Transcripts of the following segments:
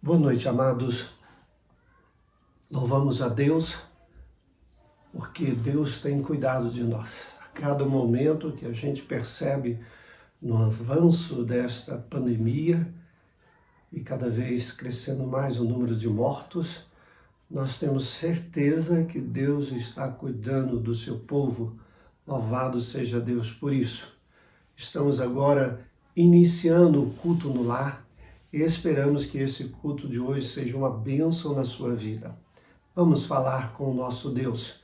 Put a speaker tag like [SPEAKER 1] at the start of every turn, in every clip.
[SPEAKER 1] Boa noite, amados. Louvamos a Deus, porque Deus tem cuidado de nós. A cada momento que a gente percebe no avanço desta pandemia e cada vez crescendo mais o número de mortos, nós temos certeza que Deus está cuidando do seu povo. Louvado seja Deus por isso. Estamos agora iniciando o culto no lar e esperamos que esse culto de hoje seja uma bênção na sua vida. Vamos falar com o nosso Deus.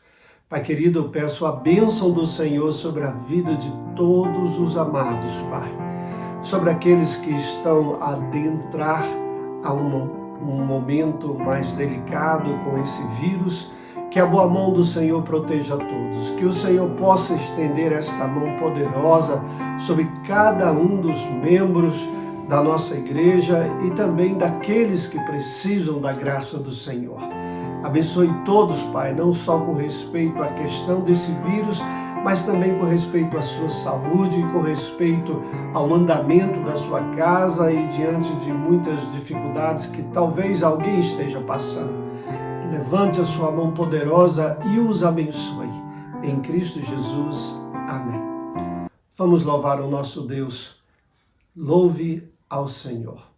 [SPEAKER 1] Pai querido, eu peço a bênção do Senhor sobre a vida de todos os amados, Pai. Sobre aqueles que estão a adentrar a um momento mais delicado com esse vírus, que a boa mão do Senhor proteja a todos, que o Senhor possa estender esta mão poderosa sobre cada um dos membros da nossa igreja e também daqueles que precisam da graça do Senhor. Abençoe todos, Pai, não só com respeito à questão desse vírus, mas também com respeito à sua saúde, com respeito ao andamento da sua casa e diante de muitas dificuldades que talvez alguém esteja passando. Levante a sua mão poderosa e os abençoe. Em Cristo Jesus. Amém. Vamos louvar o nosso Deus. Louve ao Senhor.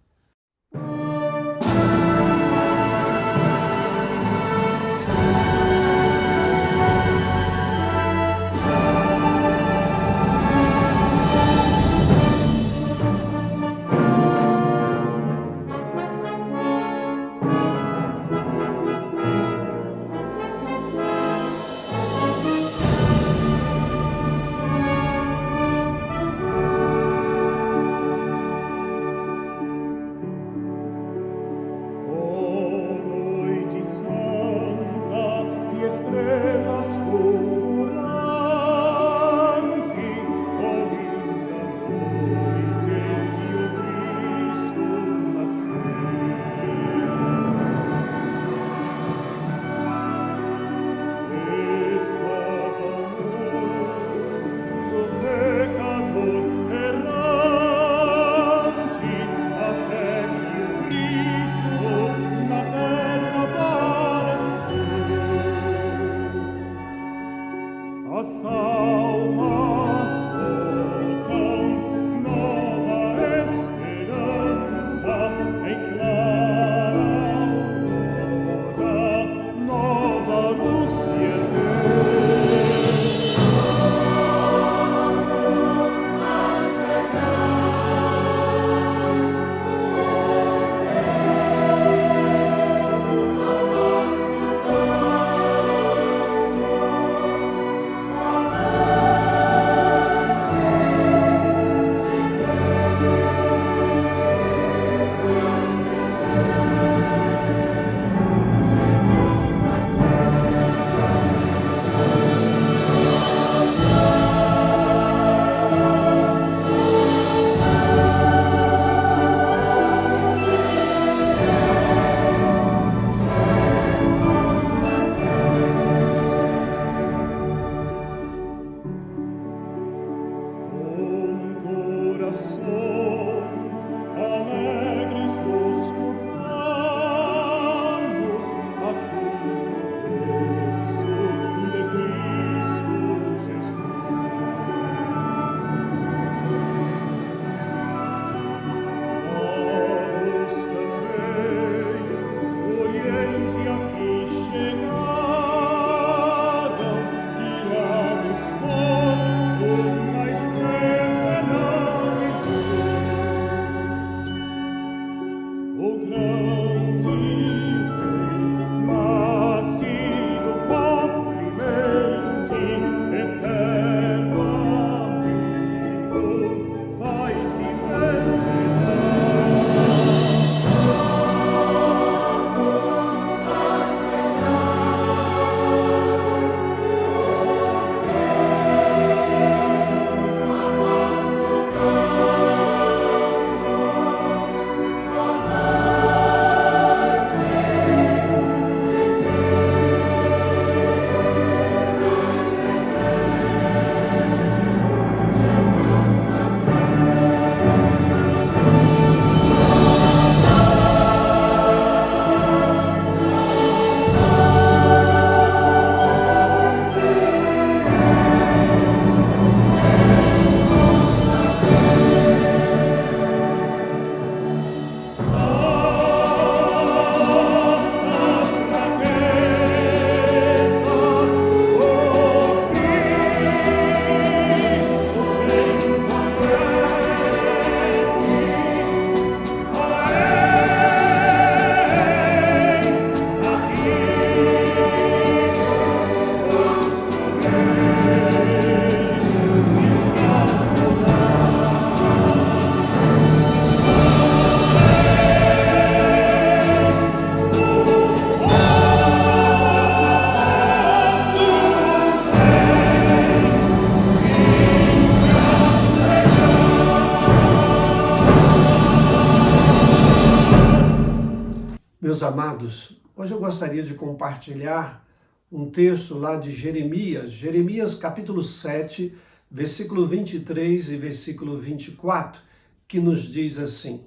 [SPEAKER 1] Meus amados, hoje eu gostaria de compartilhar um texto lá de Jeremias capítulo 7, versículo 23 e versículo 24, que nos diz assim: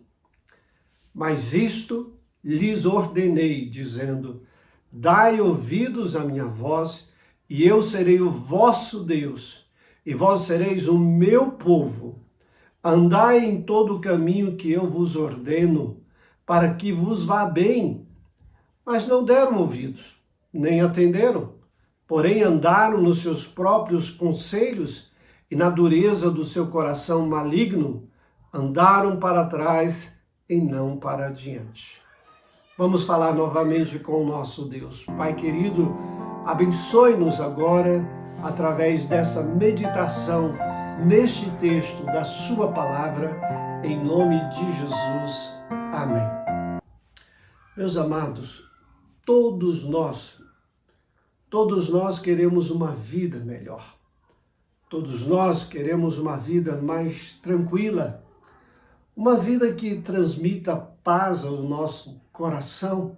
[SPEAKER 1] Mas isto lhes ordenei, dizendo, dai ouvidos à minha voz, e eu serei o vosso Deus, e vós sereis o meu povo. Andai em todo o caminho que eu vos ordeno, para que vos vá bem. Mas não deram ouvidos, nem atenderam. Porém andaram nos seus próprios conselhos e na dureza do seu coração maligno, andaram para trás e não para adiante. Vamos falar novamente com o nosso Deus. Pai querido, abençoe-nos agora através dessa meditação neste texto da sua palavra, em nome de Jesus. Amém. Meus amados, todos nós queremos uma vida melhor. Todos nós queremos uma vida mais tranquila, uma vida que transmita paz ao nosso coração.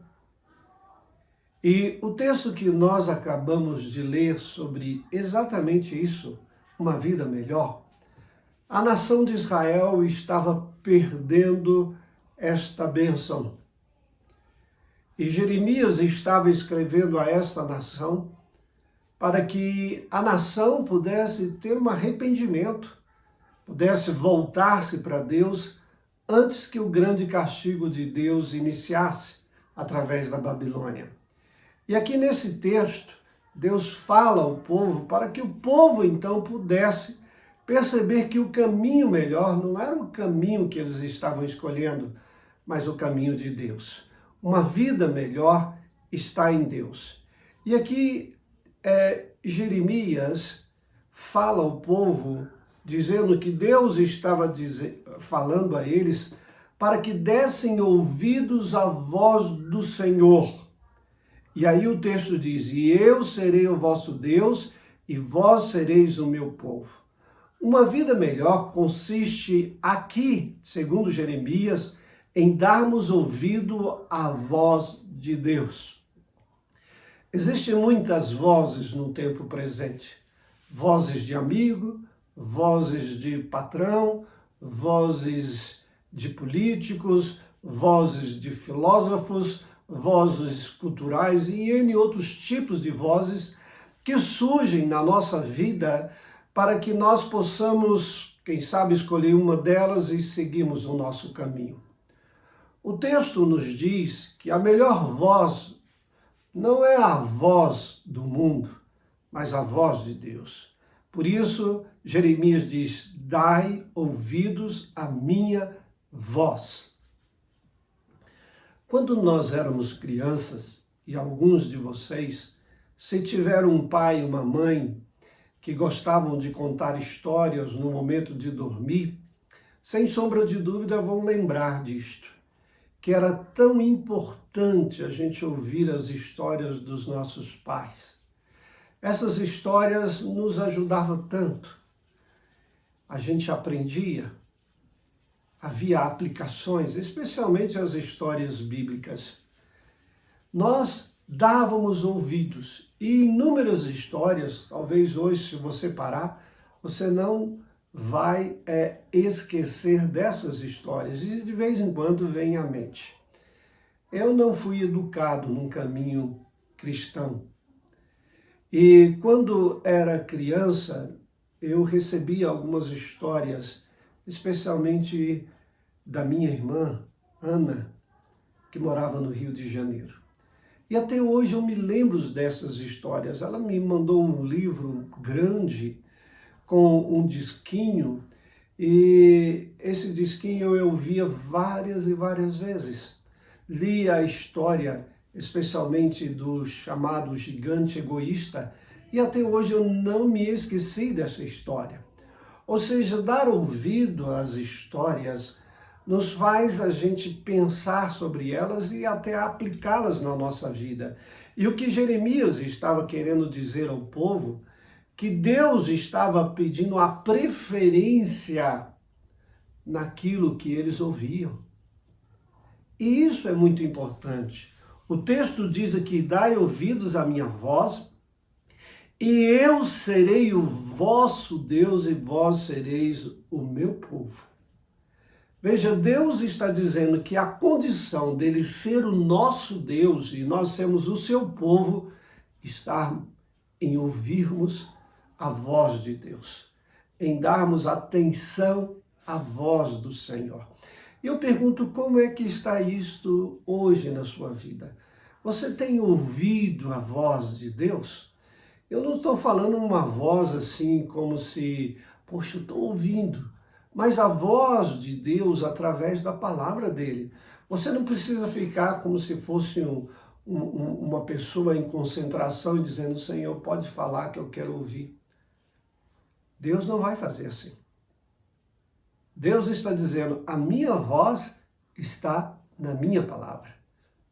[SPEAKER 1] E o texto que nós acabamos de ler sobre exatamente isso, uma vida melhor, a nação de Israel estava perdendo esta bênção. E Jeremias estava escrevendo a esta nação para que a nação pudesse ter um arrependimento, pudesse voltar-se para Deus antes que o grande castigo de Deus iniciasse através da Babilônia. E aqui nesse texto, Deus fala ao povo para que o povo então pudesse perceber que o caminho melhor não era o caminho que eles estavam escolhendo, mas o caminho de Deus. Uma vida melhor está em Deus. E aqui Jeremias fala ao povo, dizendo que Deus estava falando a eles para que dessem ouvidos à voz do Senhor. E aí o texto diz, e eu serei o vosso Deus, e vós sereis o meu povo. Uma vida melhor consiste aqui, segundo Jeremias, em darmos ouvido à voz de Deus. Existem muitas vozes no tempo presente. Vozes de amigo, vozes de patrão, vozes de políticos, vozes de filósofos, vozes culturais e N outros tipos de vozes que surgem na nossa vida para que nós possamos, quem sabe, escolher uma delas e seguirmos o nosso caminho. O texto nos diz que a melhor voz não é a voz do mundo, mas a voz de Deus. Por isso, Jeremias diz, dai ouvidos à minha voz. Quando nós éramos crianças, e alguns de vocês, se tiveram um pai e uma mãe que gostavam de contar histórias no momento de dormir, sem sombra de dúvida vão lembrar disto, que era tão importante a gente ouvir as histórias dos nossos pais. Essas histórias nos ajudavam tanto. A gente aprendia, havia aplicações, especialmente as histórias bíblicas. Nós dávamos ouvidos e inúmeras histórias, talvez hoje, se você parar, você não vai esquecer dessas histórias e de vez em quando vem à mente. Eu não fui educado num caminho cristão e quando era criança eu recebia algumas histórias, especialmente da minha irmã, Ana, que morava no Rio de Janeiro. E até hoje eu me lembro dessas histórias. Ela me mandou um livro grande com um disquinho, e esse disquinho eu via várias e várias vezes. Li a história, especialmente do chamado gigante egoísta, e até hoje eu não me esqueci dessa história. Ou seja, dar ouvido às histórias nos faz a gente pensar sobre elas e até aplicá-las na nossa vida. E o que Jeremias estava querendo dizer ao povo, que Deus estava pedindo a preferência naquilo que eles ouviam. E isso é muito importante. O texto diz aqui: dai ouvidos à minha voz, e eu serei o vosso Deus e vós sereis o meu povo. Veja, Deus está dizendo que a condição dele ser o nosso Deus e nós sermos o seu povo está em ouvirmos a voz de Deus, em darmos atenção à voz do Senhor. E eu pergunto, como é que está isto hoje na sua vida? Você tem ouvido a voz de Deus? Eu não estou falando uma voz assim como se, poxa, eu estou ouvindo, mas a voz de Deus através da palavra dele. Você não precisa ficar como se fosse uma pessoa em concentração e dizendo, Senhor, pode falar que eu quero ouvir. Deus não vai fazer assim. Deus está dizendo, a minha voz está na minha palavra.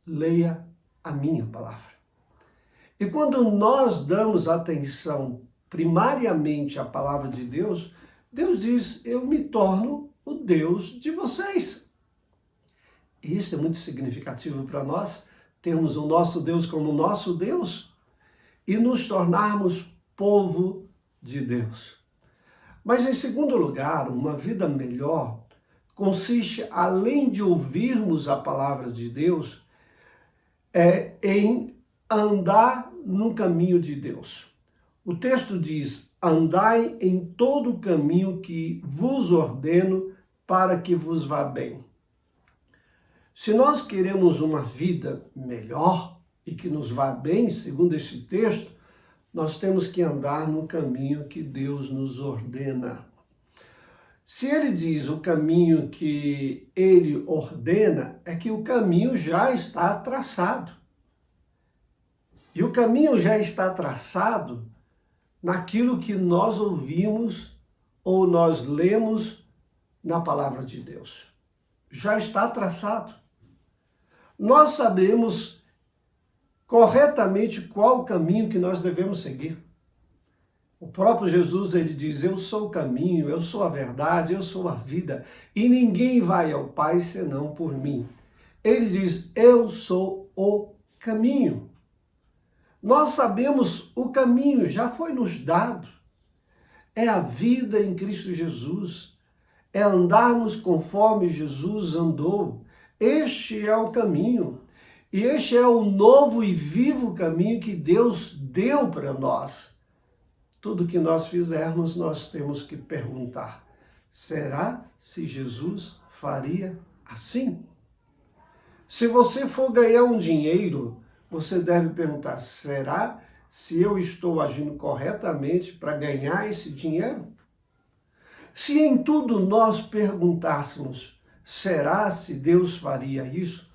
[SPEAKER 1] Leia a minha palavra. E quando nós damos atenção primariamente à palavra de Deus, Deus diz, eu me torno o Deus de vocês. E isso é muito significativo para nós, termos o nosso Deus como nosso Deus e nos tornarmos povo de Deus. Mas em segundo lugar, uma vida melhor consiste, além de ouvirmos a palavra de Deus, em andar no caminho de Deus. O texto diz, andai em todo o caminho que vos ordeno para que vos vá bem. Se nós queremos uma vida melhor e que nos vá bem, segundo este texto, nós temos que andar no caminho que Deus nos ordena. Se ele diz o caminho que ele ordena, é que o caminho já está traçado. E o caminho já está traçado naquilo que nós ouvimos ou nós lemos na palavra de Deus. Já está traçado. Nós sabemos corretamente qual o caminho que nós devemos seguir. O próprio Jesus, ele diz, eu sou o caminho, eu sou a verdade, eu sou a vida, e ninguém vai ao Pai senão por mim. Ele diz, eu sou o caminho. Nós sabemos o caminho, já foi nos dado. É a vida em Cristo Jesus. É andarmos conforme Jesus andou. Este é o caminho. E este é o novo e vivo caminho que Deus deu para nós. Tudo que nós fizermos, nós temos que perguntar, será se Jesus faria assim? Se você for ganhar um dinheiro, você deve perguntar, será se eu estou agindo corretamente para ganhar esse dinheiro? Se em tudo nós perguntássemos, será se Deus faria isso?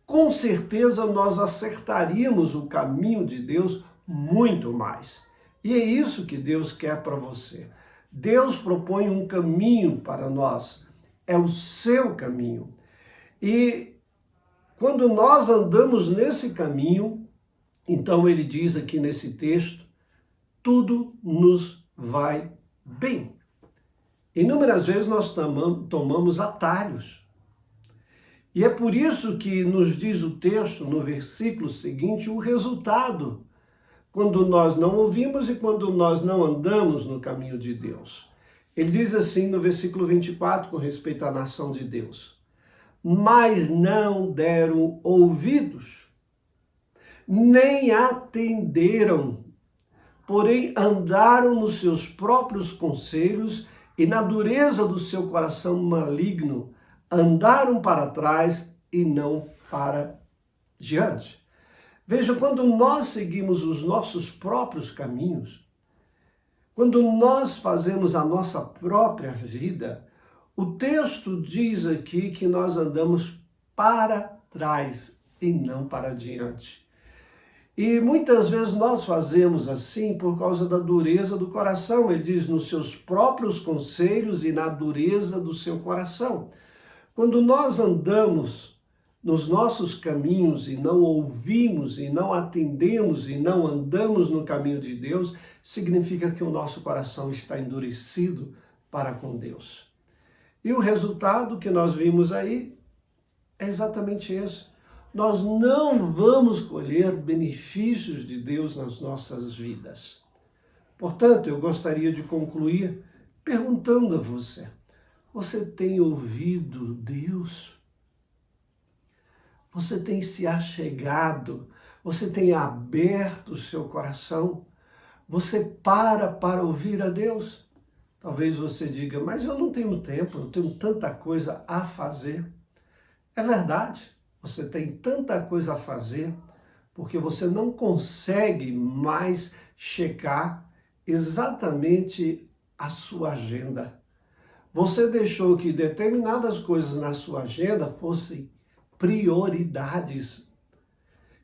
[SPEAKER 1] Com certeza nós acertaríamos o caminho de Deus muito mais. E é isso que Deus quer para você. Deus propõe um caminho para nós. É o seu caminho. E quando nós andamos nesse caminho, então ele diz aqui nesse texto, tudo nos vai bem. Inúmeras vezes nós tomamos atalhos. E é por isso que nos diz o texto, no versículo seguinte, o resultado, quando nós não ouvimos e quando nós não andamos no caminho de Deus. Ele diz assim no versículo 24, com respeito à nação de Deus, mas não deram ouvidos, nem atenderam, porém andaram nos seus próprios conselhos e na dureza do seu coração maligno, andaram para trás e não para diante. Veja, quando nós seguimos os nossos próprios caminhos, quando nós fazemos a nossa própria vida, o texto diz aqui que nós andamos para trás e não para diante. E muitas vezes nós fazemos assim por causa da dureza do coração. Ele diz, nos seus próprios conselhos e na dureza do seu coração. Quando nós andamos nos nossos caminhos e não ouvimos e não atendemos e não andamos no caminho de Deus, significa que o nosso coração está endurecido para com Deus. E o resultado que nós vimos aí é exatamente esse. nós não vamos colher benefícios de Deus nas nossas vidas. Portanto, eu gostaria de concluir perguntando a você: você tem ouvido Deus? Você tem se achegado? Você tem aberto o seu coração? Você para ouvir a Deus? Talvez você diga, mas eu não tenho tempo, eu tenho tanta coisa a fazer. É verdade, você tem tanta coisa a fazer, porque você não consegue mais checar exatamente a sua agenda. Você deixou que determinadas coisas na sua agenda fossem prioridades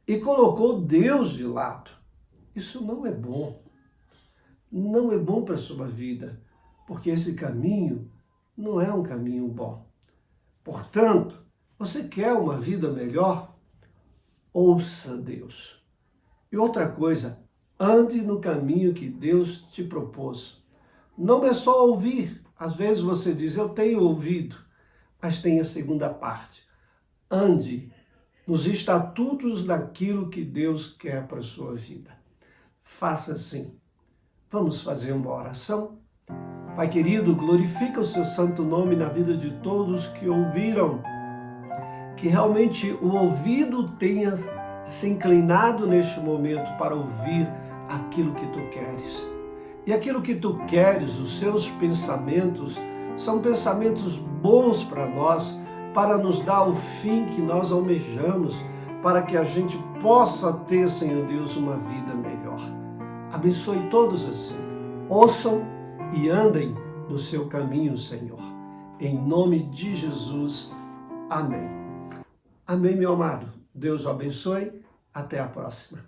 [SPEAKER 1] e colocou Deus de lado. Isso não é bom. Não é bom para a sua vida, porque esse caminho não é um caminho bom. Portanto, você quer uma vida melhor? Ouça Deus. E outra coisa, ande no caminho que Deus te propôs. Não é só ouvir. Às vezes você diz, eu tenho ouvido, mas tem a segunda parte. Ande nos estatutos daquilo que Deus quer para a sua vida. Faça assim. Vamos fazer uma oração? Pai querido, glorifica o seu santo nome na vida de todos que ouviram. Que realmente o ouvido tenha se inclinado neste momento para ouvir aquilo que tu queres. E aquilo que tu queres, os seus pensamentos, são pensamentos bons para nós, para nos dar o fim que nós almejamos, para que a gente possa ter, Senhor Deus, uma vida melhor. Abençoe todos assim. Ouçam e andem no seu caminho, Senhor. Em nome de Jesus. Amém. Amém, meu amado. Deus o abençoe. Até a próxima.